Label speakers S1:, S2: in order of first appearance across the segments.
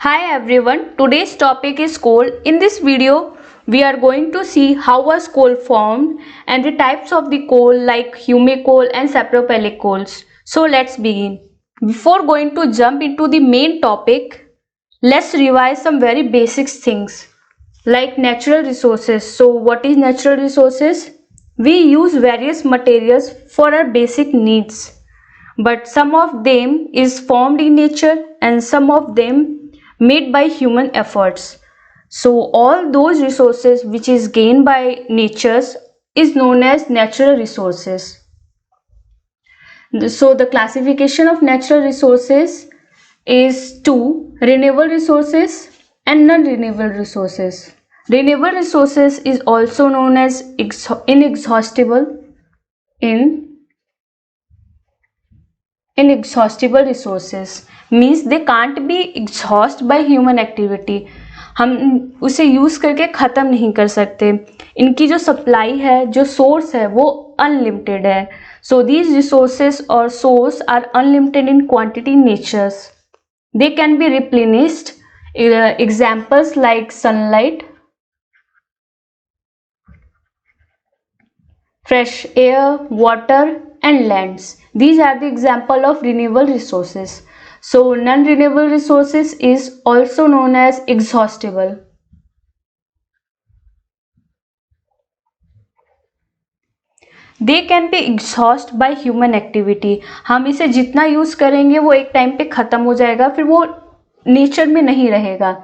S1: Hi everyone, today's topic is coal. In this video, we are going to see how was coal formed and the types of the coal like humic coal and sapropelic coals. So let's begin. Before going to jump into the main topic, let's revise some very basic things like natural resources. So what is natural resources? We use various materials for our basic needs, but some of them is formed in nature and some of them made by human efforts. So all those resources which is gained by natures is known as natural resources. So the classification of natural resources is two: renewable resources and non-renewable resources. Renewable resources is also known as inexhaustible inexhaustible resources, means they can't be exhaust by human activity. हम उसे use करके खत्म नहीं कर सकते. इनकी जो supply है, जो सोर्स है, वो अनलिमिटेड है. सो दीज रिसोर्सेस और source are unlimited in quantity natures. They can be replenished. Examples like sunlight, fresh air, water and lands. These are the example of renewable resources. So non-renewable resources is also known as exhaustible. They can be exhaust by human activity. हम इसे जितना use करेंगे वो एक time पे खत्म हो जाएगा, फिर वो नेचर में नहीं रहेगा.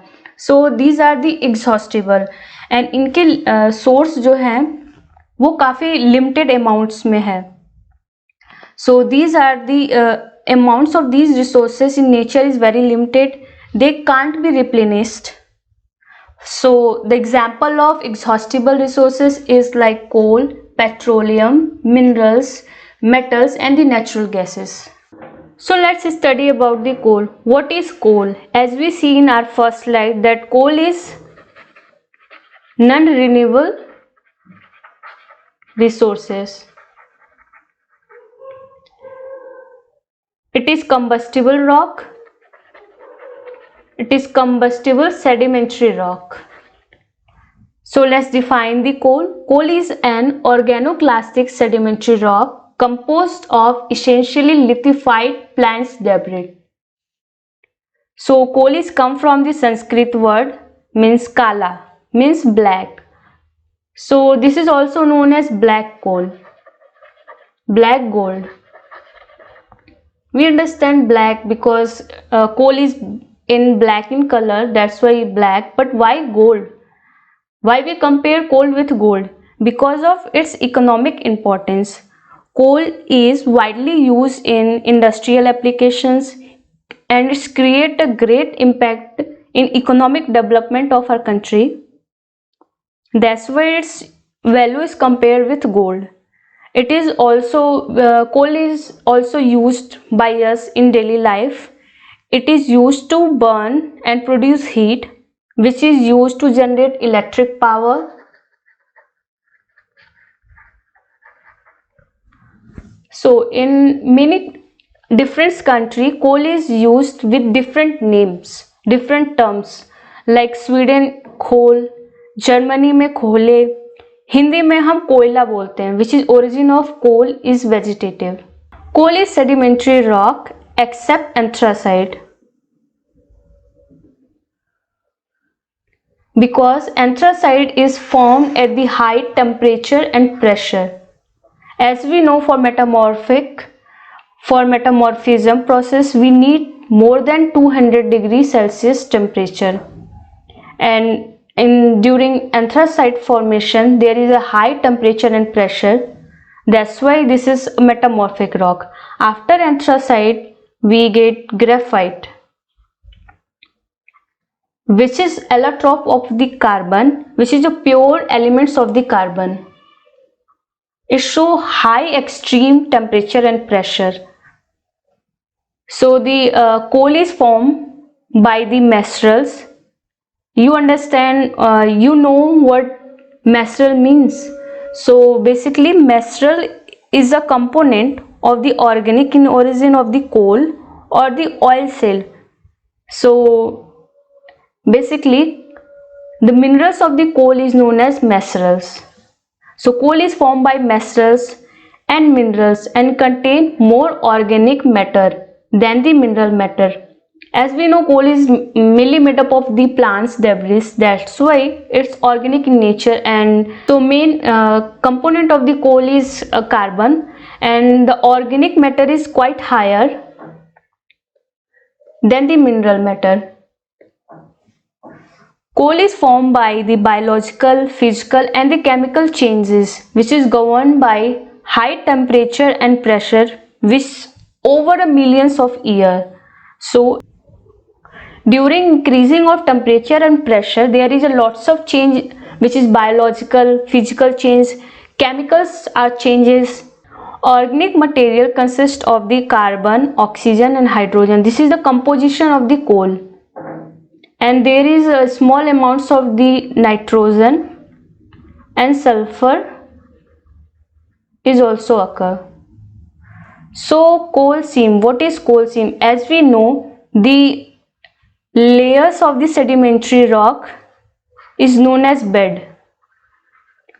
S1: So these are the exhaustible and इनके सोर्स जो हैं वो काफ़ी लिमिटेड अमाउंट्स में है. So these are the amounts of these resources in nature is very limited. They can't be replenished. So the example of exhaustible resources is like coal, petroleum, minerals, metals and the natural gases. So let's study about the coal. What is coal? As we see in our first slide that coal is non-renewable resources. It is combustible rock. It is combustible sedimentary rock. So let's define the coal. Coal is an organoclastic sedimentary rock composed of essentially lithified plants debris. So coal is come from the Sanskrit word means kala, means black. So this is also known as black coal, black gold. We understand black because coal is in black in color, that's why black. But why gold? Why we compare coal with gold? Because of its economic importance. Coal is widely used in industrial applications and it's create a great impact in economic development of our country. That's why its value is compared with gold. It is also coal is also used by us in daily life. It is used to burn and produce heat, which is used to generate electric power. So in many different countries, coal is used with different names, different terms. Like Sweden coal, Germany में कोले, हिंदी में हम कोयला बोलते हैं. Which is origin of coal is vegetative. Coal is sedimentary rock except anthracite because anthracite is formed at the high temperature and pressure. As we know, for metamorphism process we need more than 200 degrees Celsius temperature, and during anthracite formation there is a high temperature and pressure. That's why this is a metamorphic rock. After anthracite we get graphite, which is allotrope of the carbon, which is the pure elements of the carbon. It show high extreme temperature and pressure. So the coal is formed by the mestrels. You understand, you know what mestral means. So basically mestral is a component of the organic in origin of the coal or the oil cell. So Basically, the minerals of the coal is known as minerals. So coal is formed by minerals and minerals and contain more organic matter than the mineral matter. As we know, coal is mainly made up of the plant's debris. That's why it's organic in nature. And so main component of the coal is carbon, and the organic matter is quite higher than the mineral matter. Coal is formed by the biological, physical and the chemical changes which is governed by high temperature and pressure which over a millions of years. So during increasing of temperature and pressure, there is a lots of change which is biological, physical change, chemicals are changes. Organic material consists of the carbon, oxygen and hydrogen. This is the composition of the coal. And there is a small amounts of the nitrogen and sulfur is also occur. So coal seam, what is coal seam? As we know, the layers of the sedimentary rock is known as bed.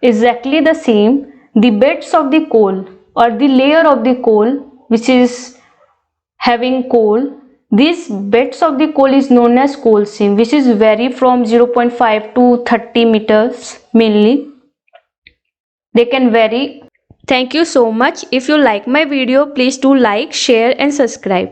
S1: Exactly the same, the beds of the coal or the layer of the coal which is having coal, these beds of the coal is known as coal seam, which is vary from 0.5 to 30 meters mainly. They can vary. Thank you so much. If you like my video, please do like, share and subscribe.